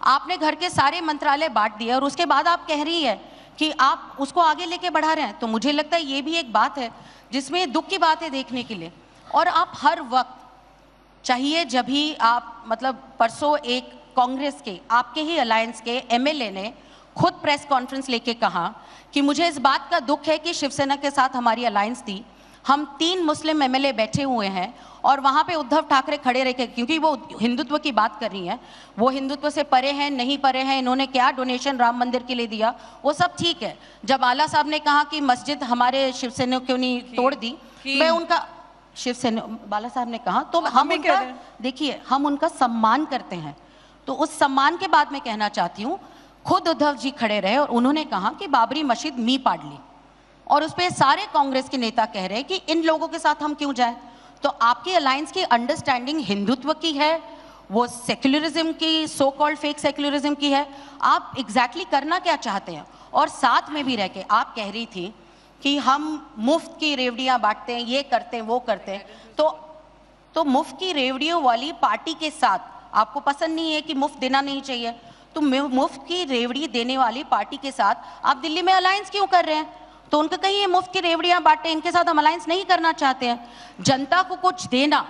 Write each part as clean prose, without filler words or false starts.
आपने घर के सारे मंत्रालय बांट दिए और उसके बाद आप कह रही है कि आप उसको आगे लेके बढ़ा रहे हैं। तो मुझे लगता है ये भी एक बात है जिसमें दुख की बात है देखने के लिए। और आप हर वक्त चाहिए, जब भी आप मतलब परसों एक कांग्रेस के आपके ही अलायंस के एमएलए ने खुद प्रेस कॉन्फ्रेंस लेके कहा कि मुझे इस बात का दुख है कि शिवसेना के साथ हमारी अलायंस थी, हम 3 मुस्लिम एमएलए बैठे हुए हैं और वहां पे उद्धव ठाकरे खड़े रह के, क्योंकि वो हिंदुत्व की बात कर रही हैं, वो हिंदुत्व से परे हैं नहीं परे हैं, इन्होंने क्या डोनेशन राम मंदिर के लिए दिया वो सब ठीक है। जब आला साहब ने कहा कि मस्जिद हमारे शिवसेना क्यों नहीं तोड़ दी, मैं उनका शिवसेना बाला साहब ने कहा तो हम उनका, देखिए हम उनका सम्मान करते हैं। तो उस सम्मान के बाद मैं कहना चाहती हूँ, खुद उद्धव जी खड़े रहे और उन्होंने कहा कि बाबरी मस्जिद मी पाड़ ली, और उस पर सारे कांग्रेस के नेता कह रहे हैं कि इन लोगों के साथ हम क्यों जाएं। तो आपकी अलायंस की अंडरस्टैंडिंग हिंदुत्व की है, वो सेक्युलरिज्म की, सो कॉल्ड फेक सेक्युलरिज्म की है, आप एग्जैक्टली करना क्या चाहते हैं। और साथ में भी रह के आप कह रही थी कि हम मुफ्त की रेवड़ियां बांटते हैं, ये करते हैं वो करते हैं। तो मुफ्त की रेवड़ियों वाली पार्टी के साथ आपको पसंद नहीं है कि मुफ्त देना नहीं चाहिए, तो मुफ्त की रेवड़ी देने वाली पार्टी के साथ आप दिल्ली में अलायंस क्यों कर रहे हैं। तो उनका कहीं ये मुफ्त की रेवड़ियां बांटे, इनके साथ हम अलायंस नहीं करना चाहते हैं। जनता को कुछ देना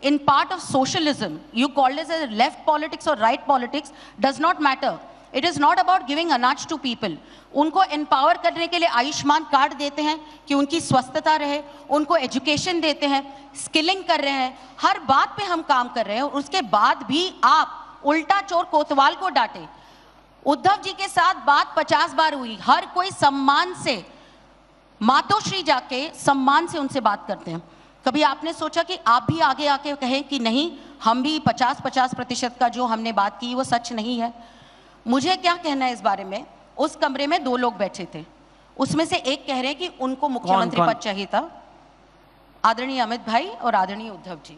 in part of socialism, you called it as left politics और right politics, does not matter. It is not about giving अनाज टू पीपल। उनको एम्पावर करने के लिए आयुष्मान कार्ड देते हैं कि उनकी स्वस्थता रहे, उनको एजुकेशन देते हैं, स्किलिंग कर रहे हैं, हर बात पे हम काम कर रहे हैं, और उसके बाद भी आप उल्टा चोर कोतवाल को डांटे। उद्धव जी के साथ बात 50 बार हुई, हर कोई सम्मान से, मातोश्री जाके सम्मान से उनसे बात करते हैं। कभी आपने सोचा कि आप भी आगे आके कहें कि नहीं, हम भी 50% का जो हमने बात की वो सच नहीं है। मुझे क्या कहना है इस बारे में, उस कमरे में 2 लोग बैठे थे, उसमें से एक कह रहे हैं कि उनको मुख्यमंत्री पद चाहिए था, आदरणीय अमित भाई और आदरणीय उद्धव जी,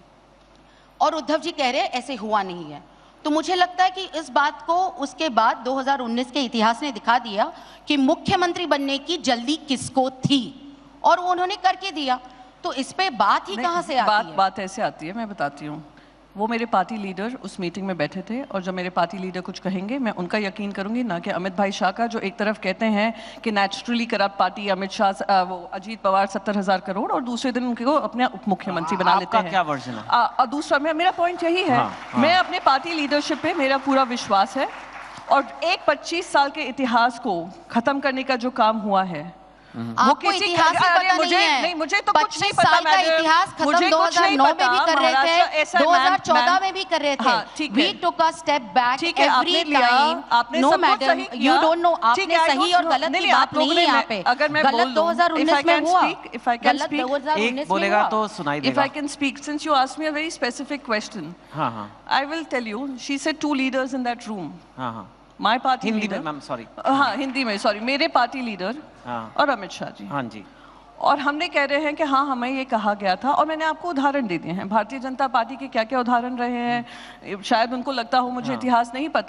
और उद्धव जी कह रहे हैं ऐसे हुआ नहीं है। तो मुझे लगता है कि इस बात को उसके बाद 2019 के इतिहास ने दिखा दिया कि मुख्यमंत्री बनने की जल्दी किसको थी, और वो उन्होंने करके दिया। तो इस पे बात ही कहां से आती है? बात ऐसे आती है, मैं बताती हूँ। वो मेरे पार्टी लीडर उस मीटिंग में बैठे थे, और जब मेरे पार्टी लीडर कुछ कहेंगे मैं उनका यकीन करूंगी, ना कि अमित भाई शाह का, जो एक तरफ कहते हैं कि naturally corrupt party Amit Shah, वो अजीत पवार 70,000 करोड़, और दूसरे दिन उनको अपने उप मुख्यमंत्री बना लेते हैं। क्या वर्जन है? दूसरा मेरा पॉइंट यही है, मैं अपने पार्टी लीडरशिप पे मेरा पूरा विश्वास है, और एक 25 साल के इतिहास को खत्म करने का जो काम हुआ है, वो किसी इतिहास ही पता मुझे नहीं है। मुझे तो कुछ नहीं पता, का इतिहास खत्म 2009 में भी कर रहे थे, 2014 में भी कर रहे थे। We took a step back every time. No madam, you don't know. आपने सही और गलत की बात नहीं है यहाँ पे। अगर मैं गलत 2019 में हुआ, गलत 2019 में बोलेगा तो सुनाई देगा। If I can speak, since you asked me a very specific question, I will tell you. She said 2 leaders in that room. My party leader, ma'am sorry, हाँ हिंदी में सॉरी, मेरे पार्टी लीडर और अमित शाह जी। हाँ जी। और हमने कह रहे हैं कि हाँ हमें ये कहा गया था, और मैंने आपको उदाहरण दे दिए हैं भारतीय जनता पार्टी के क्या क्या उदाहरण रहे हैं। शायद उनको लगता हो मुझे इतिहास नहीं पता।